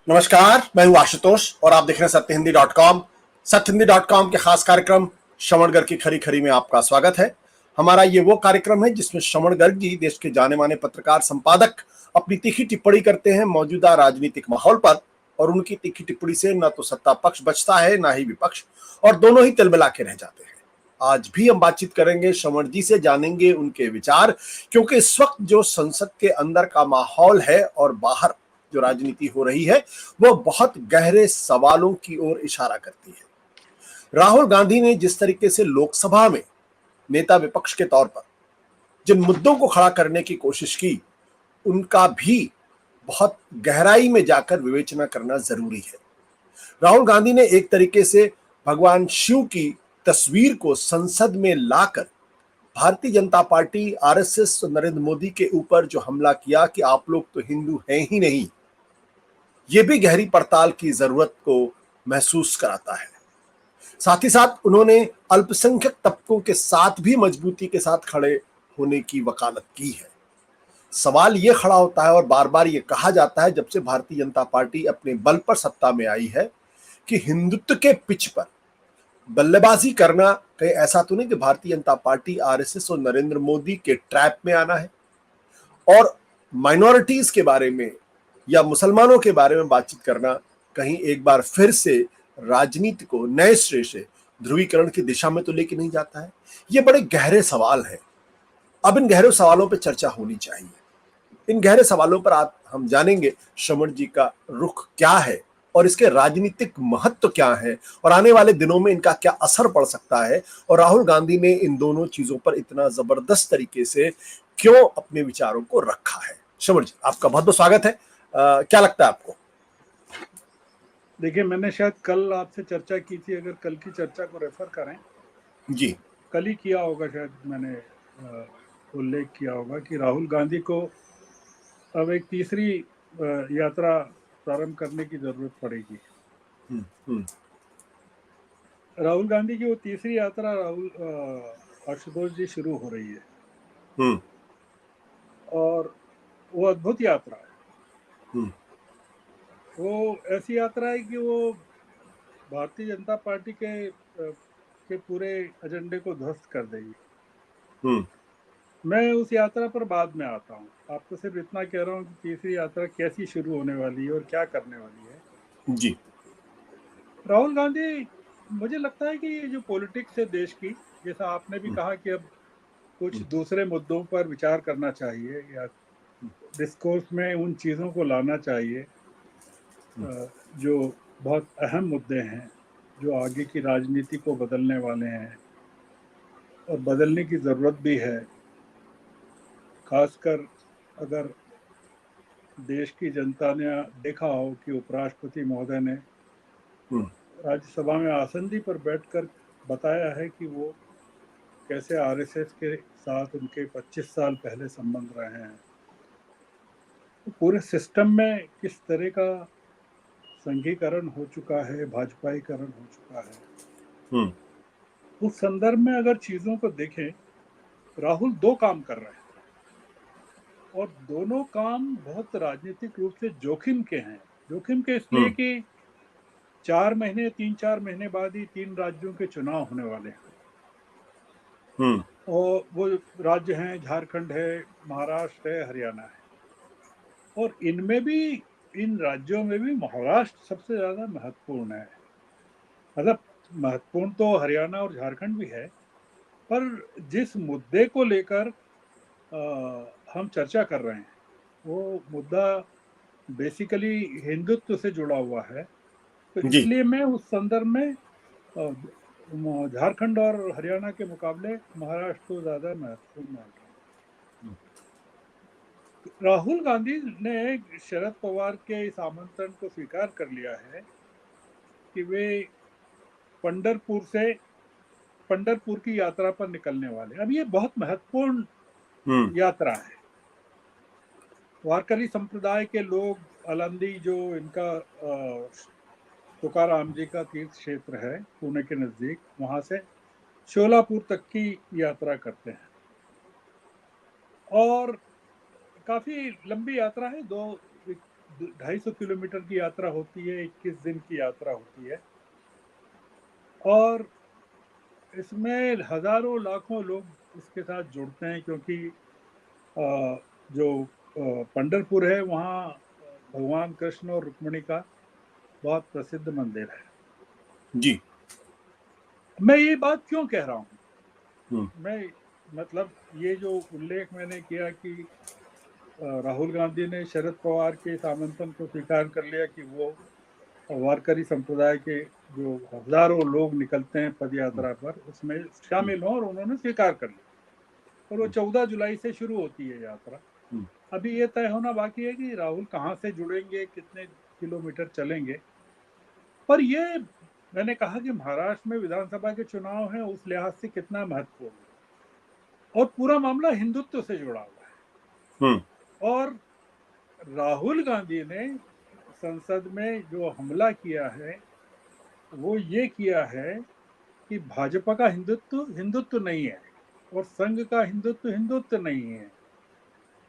नमस्कार, मैं हूं आशुतोष और आप देख रहे हैं सत्यहिंदी.com। सत्यहिंदी.com के खास कार्यक्रम श्रवण गर्ग की खरी खरी में आपका स्वागत है। हमारा ये वो कार्यक्रम है जिसमें श्रवण गर्ग जी, देश के जाने माने पत्रकार संपादक, अपनी तीखी टिप्पणी करते हैं मौजूदा राजनीतिक माहौल पर। और उनकी तीखी टिप्पणी से न तो सत्ता पक्ष बचता है, ना ही विपक्ष, और दोनों ही तिलमिला के रह जाते हैं। आज भी हम बातचीत करेंगे श्रवण जी से, जानेंगे उनके विचार, क्योंकि इस वक्त जो संसद के अंदर का माहौल है और बाहर जो राजनीति हो रही है वो बहुत गहरे सवालों की ओर इशारा करती है। राहुल गांधी ने जिस तरीके से लोकसभा में नेता विपक्ष के तौर पर जिन मुद्दों को खड़ा करने की कोशिश की, उनका भी बहुत गहराई में जाकर विवेचना करना जरूरी है। राहुल गांधी ने एक तरीके से भगवान शिव की तस्वीर को संसद में लाकर भारतीय जनता पार्टी, आरएसएस और नरेंद्र मोदी के ऊपर जो हमला किया कि आप लोग तो हिंदू हैं ही नहीं, ये भी गहरी पड़ताल की जरूरत को महसूस कराता है। साथ ही साथ उन्होंने अल्पसंख्यक तबकों के साथ भी मजबूती के साथ खड़े होने की वकालत की है। सवाल ये खड़ा होता है और बार बार ये कहा जाता है जब से भारतीय जनता पार्टी अपने बल पर सत्ता में आई है कि हिंदुत्व के पिच पर बल्लेबाजी करना कहीं ऐसा तो नहीं कि भारतीय जनता पार्टी, आरएसएस और नरेंद्र मोदी के ट्रैप में आना है। और माइनॉरिटीज के बारे में या मुसलमानों के बारे में बातचीत करना कहीं एक बार फिर से राजनीति को नए सिरे से ध्रुवीकरण की दिशा में तो लेके नहीं जाता है। ये बड़े गहरे सवाल हैं। अब इन गहरे सवालों पर चर्चा होनी चाहिए। इन गहरे सवालों पर आज हम जानेंगे श्रवण जी का रुख क्या है और इसके राजनीतिक महत्व क्या है और आने वाले दिनों में इनका क्या असर पड़ सकता है, और राहुल गांधी ने इन दोनों चीजों पर इतना जबरदस्त तरीके से क्यों अपने विचारों को रखा है। श्रवण जी, आपका बहुत बहुत स्वागत है। क्या लगता है आपको? देखिए, मैंने शायद कल आपसे चर्चा की थी, अगर कल की चर्चा को रेफर करें, जी कल ही किया होगा शायद, मैंने उल्लेख किया होगा कि राहुल गांधी को अब एक तीसरी यात्रा प्रारंभ करने की जरूरत पड़ेगी। हम्म राहुल गांधी की वो तीसरी यात्रा आशुतोष जी शुरू हो रही है हम्म और वो अद्भुत यात्रा है। हम्म वो ऐसी यात्रा है कि वो भारतीय जनता पार्टी के पूरे एजेंडे को ध्वस्त कर देगी। हम्म मैं उस यात्रा पर बाद में आता हूँ, आपको सिर्फ इतना कह रहा हूँ कि तीसरी यात्रा कैसी शुरू होने वाली है और क्या करने वाली है। जी राहुल गांधी, मुझे लगता है कि ये जो पॉलिटिक्स है देश की, जैसा आपने भी कहा कि अब कुछ दूसरे मुद्दों पर विचार करना चाहिए या डिस्कोर्स में उन चीज़ों को लाना चाहिए जो बहुत अहम मुद्दे हैं, जो आगे की राजनीति को बदलने वाले हैं और बदलने की ज़रूरत भी है। खासकर अगर देश की जनता ने देखा हो कि उपराष्ट्रपति महोदय ने हम्म राज्यसभा में आसंदी पर बैठकर बताया है कि वो कैसे आरएसएस के साथ उनके 25 साल पहले संबंध रहे हैं, तो पूरे सिस्टम में किस तरह का संघीकरण हो चुका है, भाजपाईकरण हो चुका है। हम्म उस संदर्भ में अगर चीजों को देखें, राहुल दो काम कर रहे हैं और दोनों काम बहुत राजनीतिक रूप से जोखिम के हैं। जोखिम के इसलिए हम्म कि 4 महीने, 3-4 महीने बाद ही 3 राज्यों के चुनाव होने वाले हैं हम्म और वो राज्य हैं झारखंड है, महाराष्ट्र है, हरियाणा है। और इनमें भी, इन राज्यों में भी महाराष्ट्र सबसे ज्यादा महत्वपूर्ण है। मतलब महत्वपूर्ण तो हरियाणा और झारखंड भी है, पर जिस मुद्दे को लेकर हम चर्चा कर रहे हैं वो मुद्दा बेसिकली हिंदुत्व से जुड़ा हुआ है। तो जी इसलिए मैं उस संदर्भ में झारखंड और हरियाणा के मुकाबले महाराष्ट्र को ज्यादा महत्वपूर्ण मान रहा हूँ। राहुल गांधी ने शरद पवार के इस आमंत्रण को स्वीकार कर लिया है कि वे पंढरपुर से पंढरपुर की यात्रा पर निकलने वाले। अब ये बहुत महत्वपूर्ण हम्म यात्रा है। वारकरी संप्रदाय के लोग, अलंदी जो इनका तुकाराम जी का तीर्थ क्षेत्र है पुणे के नजदीक, वहां से शोलापुर तक की यात्रा करते हैं और काफी लंबी यात्रा है। 250 किलोमीटर की यात्रा होती है, 21 दिन की यात्रा होती है, और इसमें हजारों लाखों लोग इसके साथ जुड़ते हैं, क्योंकि जो पंढरपुर है वहाँ भगवान कृष्ण और रुक्मिणी का बहुत प्रसिद्ध मंदिर है। जी। मैं ये बात क्यों कह रहा हूँ? हम्म। मैं मतलब ये जो उल्लेख मैंने किया कि राहुल गांधी ने शरद पवार के इस आमंत्रण को स्वीकार कर लिया कि वो वारकरी संप्रदाय के जो हजारों लोग निकलते हैं पद यात्रा पर, उसमें हम्म। शामिल हों, और उन्होंने स्वीकार कर लिया। और वो हम्म। 14 जुलाई से शुरू होती है यात्रा। हम्म। अभी ये तय होना बाकी है कि राहुल कहाँ से जुड़ेंगे, कितने किलोमीटर चलेंगे। पर ये मैंने कहा कि महाराष्ट्र में विधानसभा के चुनाव हैं, उस लिहाज से कितना महत्वपूर्ण है, और पूरा मामला हिंदुत्व से जुड़ा हुआ है। हम्म। और राहुल गांधी ने संसद में जो हमला किया है, वो ये किया है कि भाजपा का हिंदुत्व हिंदुत्व नहीं है, और संघ का हिंदुत्व हिंदुत्व नहीं है,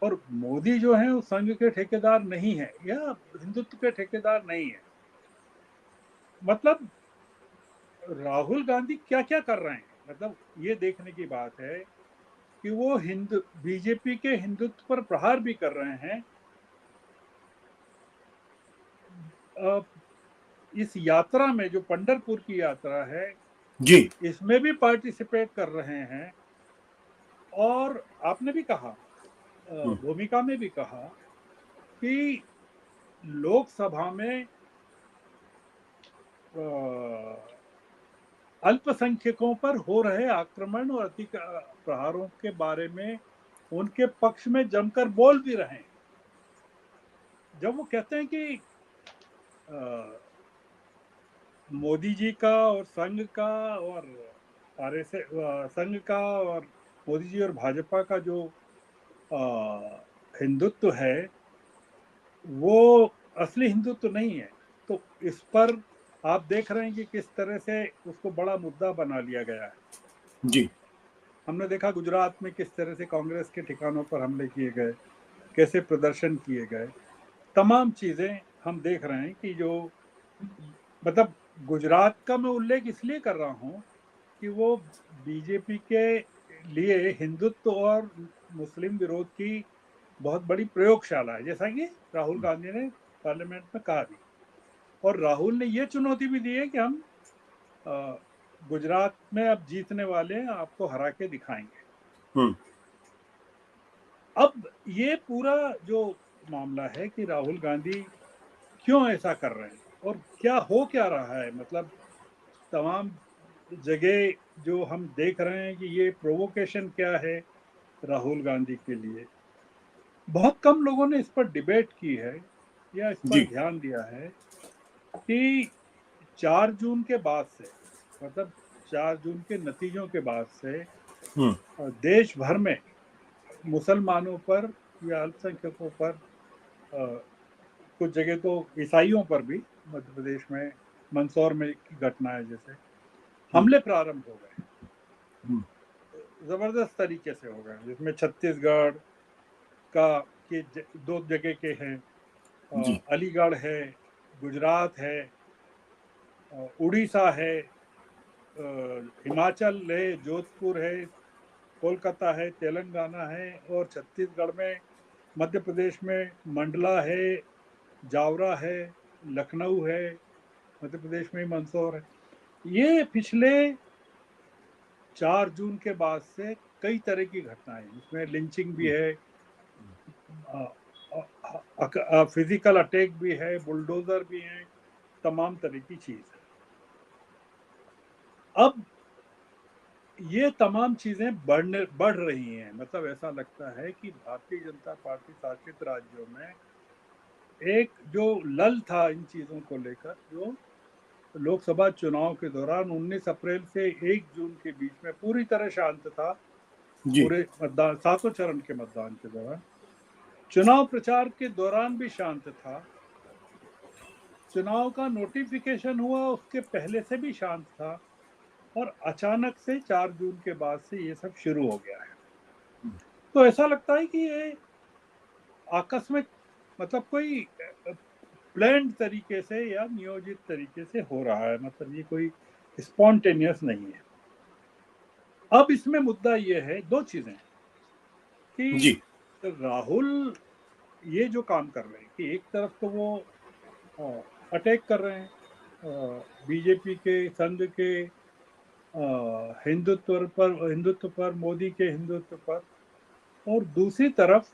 और मोदी जो है वो संघ के ठेकेदार नहीं है या हिंदुत्व के ठेकेदार नहीं है। मतलब राहुल गांधी क्या क्या कर रहे हैं, मतलब ये देखने की बात है कि वो हिंदू बीजेपी के हिंदुत्व पर प्रहार भी कर रहे हैं। अ, इस यात्रा में जो पंढरपुर की यात्रा है, जी। इसमें भी पार्टिसिपेट कर रहे हैं। और आपने भी कहा, हम्म। भूमिका में भी कहा कि लोकसभा में अ, अल्पसंख्यकों पर हो रहे आक्रमण और अति प्रहारों के बारे में उनके पक्ष में जमकर बोल भी रहे हैं। जब वो कहते हैं कि अ, मोदी जी का और संघ का और आरएसएस, संघ का और मोदी जी और भाजपा का जो हिंदुत्व है, वो असली हिंदुत्व नहीं है। तो इस पर आप देख रहे हैं कि किस तरह से उसको बड़ा मुद्दा बना लिया गया है। जी। हमने देखा गुजरात में किस तरह से कांग्रेस के ठिकानों पर हमले किए गए, कैसे प्रदर्शन किए गए। तमाम चीजें हम देख रहे हैं कि जो, मतलब गुजरात का मैं उल्लेख इसलिए कर रहा हूँ कि वो बीजेपी के लिए हिंदुत्व और मुस्लिम विरोध की बहुत बड़ी प्रयोगशाला है, जैसा कि राहुल गांधी ने पार्लियामेंट में कहा भी। और राहुल ने ये चुनौती भी दी है कि हम अ, गुजरात में अब जीतने वाले हैं, आपको हरा के दिखाएंगे। हम्म। अब ये पूरा जो मामला है कि राहुल गांधी क्यों ऐसा कर रहे हैं और क्या रहा है, मतलब तमाम जगह जो हम देख रहे हैं कि ये प्रोवोकेशन क्या है राहुल गांधी के लिए। बहुत कम लोगों ने इस पर डिबेट की है या इस पर जी। ध्यान दिया है कि 4 जून के बाद से, मतलब 4 जून के नतीजों के बाद से हम्म। देश भर में मुसलमानों पर या अल्पसंख्यकों पर, कुछ जगह तो ईसाइयों पर भी, मध्य प्रदेश में मंदसौर में की घटना है जैसे, हम्म। हमले प्रारंभ हो गए, हम्म। जबरदस्त तरीके से हो गए, जिसमें छत्तीसगढ़ का के दो जगह के हैं, जी। अलीगढ़ है, गुजरात है, उड़ीसा है, हिमाचल है, जोधपुर है, कोलकाता है, तेलंगाना है, और छत्तीसगढ़ में, मध्य प्रदेश में मंडला है, जावरा है, लखनऊ है, मध्य प्रदेश में मंदसौर है। ये पिछले 4 जून के बाद से कई तरह की घटनाएं, इसमें लिंचिंग भी है, फिजिकल अटैक भी है, बुलडोजर भी हैं, तमाम तरह की चीज है। अब ये तमाम चीजें बढ़ रही हैं, मतलब ऐसा लगता है कि भारतीय जनता पार्टी शासित राज्यों में एक जो लल था इन चीजों को लेकर, जो लोकसभा चुनाव के दौरान 19 अप्रैल से 1 जून के बीच में पूरी तरह शांत था, जी। पूरे मतदान, सातों चरण के मतदान के दौरान, चुनाव प्रचार के दौरान भी शांत था, चुनाव का नोटिफिकेशन हुआ उसके पहले से भी शांत था, और अचानक से 4 जून के बाद से ये सब शुरू हो गया है। तो ऐसा लगता है कि ये आकस्मिक, मतलब कोई प्लान्ड तरीके से या नियोजित तरीके से हो रहा है, मतलब ये कोई स्पॉन्टेनियस नहीं है। अब इसमें मुद्दा ये है, दो चीजें कि जी। राहुल ये जो काम कर रहे हैं कि एक तरफ तो वो अटैक कर रहे हैं बीजेपी के, संघ के हिंदुत्व पर, मोदी के हिंदुत्व पर, और दूसरी तरफ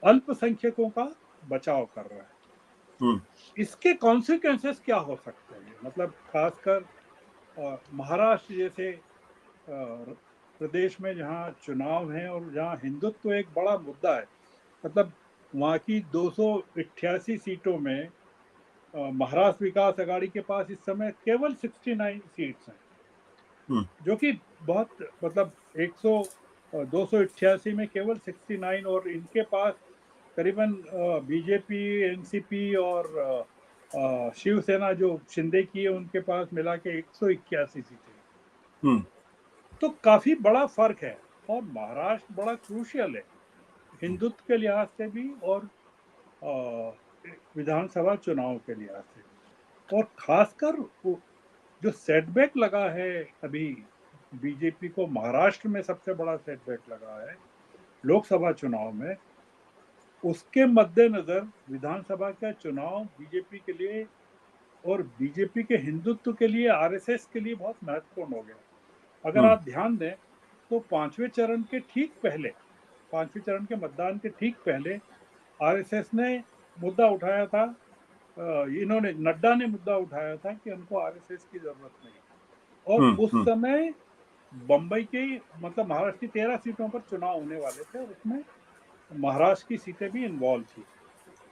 अल्पसंख्यकों का बचाव कर रहा है। हम्म। इसके कॉन्सिक्वेंसेस क्या हो सकते हैं, मतलब खासकर महाराष्ट्र जैसे प्रदेश में जहाँ चुनाव है और जहाँ हिंदुत्व एक बड़ा मुद्दा है, मतलब वहाँ की 288 सीटों में महाराष्ट्र विकास आघाड़ी के पास इस समय केवल 69 सीट्स हैं, हम्म। जो कि बहुत, मतलब 288 में केवल 69, और इनके पास करीबन बीजेपी, एनसीपी और शिवसेना जो शिंदे की है उनके पास मिला के 181 सीटें। हम्म। तो काफी बड़ा फर्क है, और महाराष्ट्र बड़ा क्रूशियल है हिंदुत्व के लिहाज से भी और विधानसभा चुनाव के लिहाज से भी। और खासकर जो सेटबैक लगा है अभी बीजेपी को, महाराष्ट्र में सबसे बड़ा सेटबैक लगा है लोकसभा चुनाव में, उसके मद्देनजर विधानसभा का चुनाव बीजेपी के लिए और बीजेपी के हिंदुत्व के लिए, आरएसएस के लिए बहुत महत्वपूर्ण हो गया। अगर हम्म। आप ध्यान दें तो पांचवें चरण के ठीक पहले, पांचवें चरण के मतदान के ठीक पहले आरएसएस ने मुद्दा उठाया था, इन्होंने, नड्डा ने मुद्दा उठाया था कि हमको आरएसएस की जरूरत नहीं, और हम्म। उस समय बम्बई के, मतलब महाराष्ट्र की 13 सीटों पर चुनाव होने वाले थे, और उसमें महाराष्ट्र की सीटें भी इन्वॉल्व थी,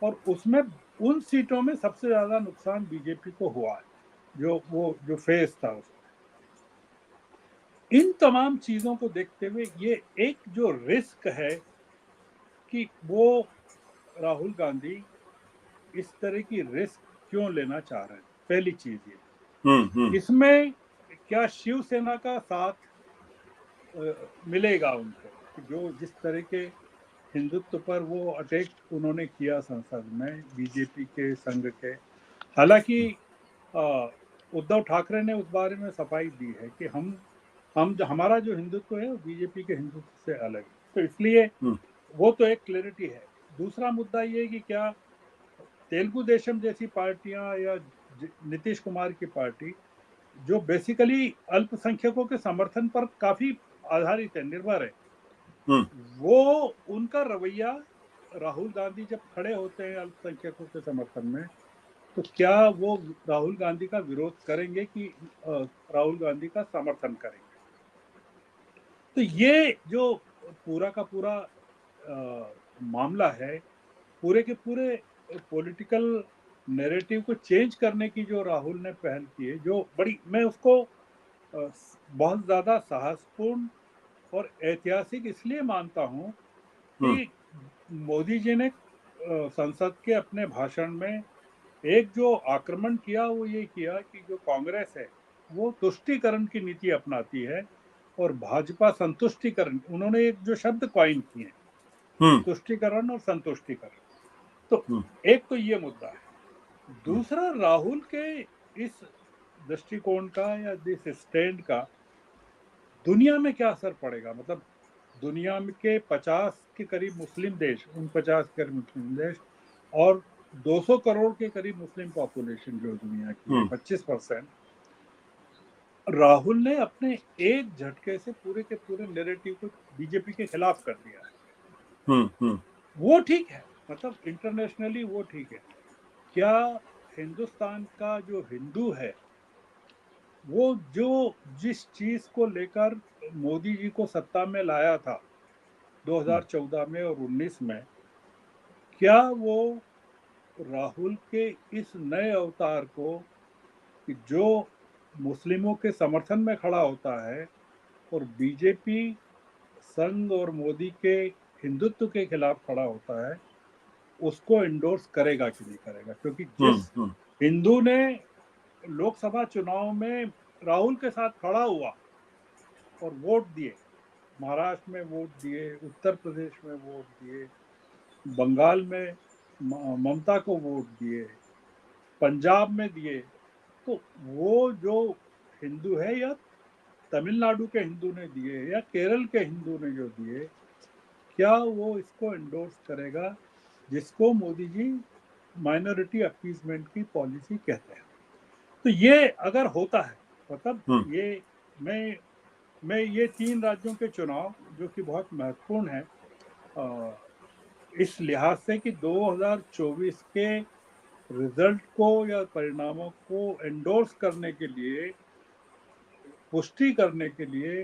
और उसमें उन सीटों में सबसे ज्यादा नुकसान बीजेपी को हुआ है, जो फेस था उसमें। इन तमाम चीजों को देखते हुए ये एक जो रिस्क है कि वो राहुल गांधी इस तरह की रिस्क क्यों लेना चाह रहे हैं, पहली चीज ये। हम्म। इसमें क्या शिवसेना का साथ मिलेगा उनको, कि जो जिस तरह के हिंदुत्व पर वो अटैक उन्होंने किया संसद में बीजेपी के, संघ के। हालांकि उद्धव ठाकरे ने उस बारे में सफाई दी है कि हमारा जो हिंदुत्व है वो बीजेपी के हिंदुत्व से अलग है, तो इसलिए हम्म। वो तो एक क्लैरिटी है। दूसरा मुद्दा ये है कि क्या तेलुगु देशम जैसी पार्टियां या नीतीश कुमार की पार्टी, जो बेसिकली अल्पसंख्यकों के समर्थन पर काफी आधारित है, निर्भर है, हम्म। वो उनका रवैया, राहुल गांधी जब खड़े होते हैं अल्पसंख्यकों के समर्थन में, तो क्या वो राहुल गांधी का विरोध करेंगे कि राहुल गांधी का समर्थन करेंगे। तो ये जो पूरा का पूरा मामला है, पूरे के पूरे पॉलिटिकल नैरेटिव को चेंज करने की जो राहुल ने पहल की है, जो बड़ी, मैं उसको बहुत ज्यादा साहसपूर्ण और ऐतिहासिक इसलिए मानता हूं हम्म। कि मोदी जी ने संसद के अपने भाषण में एक जो आक्रमण किया वो ये किया कि जो कांग्रेस है वो तुष्टीकरण की नीति अपनाती है, और भाजपा संतुष्टीकरण, उन्होंने एक जो शब्द कॉइन किए हैं, हम्म। तुष्टीकरण और संतुष्टीकरण। तो हम्म। एक तो ये मुद्दा है। दूसरा, राहुल के इस दृष्टिकोण का या इस स्टैंड का दुनिया में क्या असर पड़ेगा, मतलब दुनिया के 50 के करीब मुस्लिम देश, उन 50 के करीब मुस्लिम देश, और 200 करोड़ के करीब मुस्लिम पॉपुलेशन जो दुनिया की है, हम्म। 25%, राहुल ने अपने एक झटके से पूरे के पूरे नैरेटिव को बीजेपी के खिलाफ कर दिया है। हम्म। वो ठीक है, मतलब इंटरनेशनली वो ठीक है। क्या हिंदुस्तान का जो हिंदू है, वो जो जिस चीज को लेकर मोदी जी को सत्ता में लाया था 2014 में और 19 में, क्या वो राहुल के इस नए अवतार को, कि जो मुस्लिमों के समर्थन में खड़ा होता है और बीजेपी, संघ और मोदी के हिंदुत्व के खिलाफ खड़ा होता है, उसको इंडोर्स करेगा कि नहीं करेगा। क्योंकि जिस हम्म। हिंदू ने लोकसभा चुनाव में राहुल के साथ खड़ा हुआ और वोट दिए, महाराष्ट्र में वोट दिए, उत्तर प्रदेश में वोट दिए, बंगाल में ममता को वोट दिए, पंजाब में दिए, तो वो जो हिंदू है या तमिलनाडु के हिंदू ने दिए या केरल के हिंदू ने जो दिए, क्या वो इसको एंडोर्स करेगा जिसको मोदी जी माइनॉरिटी अपीसमेंट की पॉलिसी कहते हैं? तो ये अगर होता है, मतलब ये मैं ये 3 राज्यों के चुनाव जो कि बहुत महत्वपूर्ण है इस लिहाज से कि 2024 के रिजल्ट को या परिणामों को एंडोर्स करने के लिए, पुष्टि करने के लिए,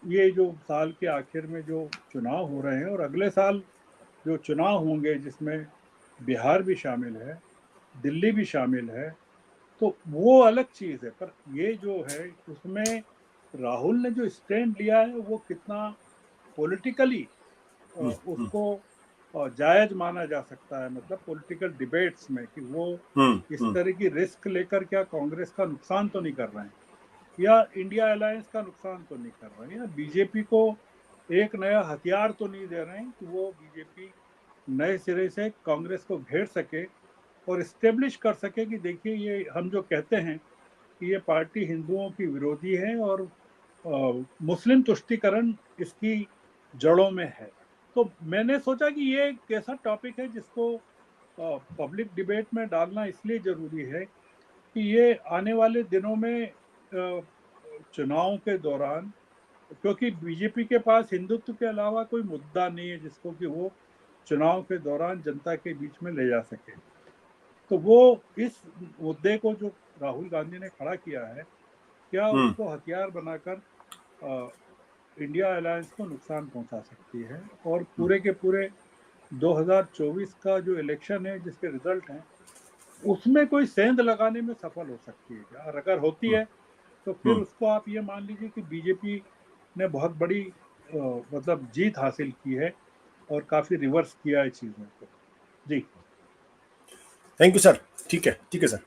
ये जो साल के आखिर में जो चुनाव हो रहे हैं और अगले साल जो चुनाव होंगे जिसमें बिहार भी शामिल है, दिल्ली भी शामिल है, तो वो अलग चीज है। पर ये जो है उसमें राहुल ने जो स्टैंड लिया है वो कितना पॉलिटिकली उसको जायज माना जा सकता है, मतलब पॉलिटिकल डिबेट्स में, कि वो इस तरह की रिस्क लेकर क्या कांग्रेस का नुकसान तो नहीं कर रहे हैं या इंडिया अलायंस का नुकसान तो नहीं कर रहे हैं या बीजेपी को एक नया हथियार तो नहीं दे रहे हैं कि वो बीजेपी नए सिरे से कांग्रेस को घेर सके और इस्टेब्लिश कर सके कि देखिए ये हम जो कहते हैं कि ये पार्टी हिंदुओं की विरोधी है और मुस्लिम तुष्टीकरण इसकी जड़ों में है। तो मैंने सोचा कि ये एक ऐसा टॉपिक है जिसको पब्लिक डिबेट में डालना इसलिए जरूरी है कि ये आने वाले दिनों में चुनाव के दौरान, क्योंकि बीजेपी के पास हिंदुत्व के अलावा कोई मुद्दा नहीं है जिसको कि वो चुनाव के दौरान जनता के बीच में ले जा सके, तो वो इस मुद्दे को जो राहुल गांधी ने खड़ा किया है, क्या उसको हथियार बनाकर इंडिया अलायंस को नुकसान पहुंचा सकती है और पूरे के पूरे 2024 का जो इलेक्शन है जिसके रिजल्ट हैं उसमें कोई सेंध लगाने में सफल हो सकती है क्या? और अगर होती है तो फिर उसको आप ये मान लीजिए कि बीजेपी ने बहुत बड़ी मतलब जीत हासिल की है और काफी रिवर्स किया है चीजों को। जी। Thank you sir. ठीक है सर।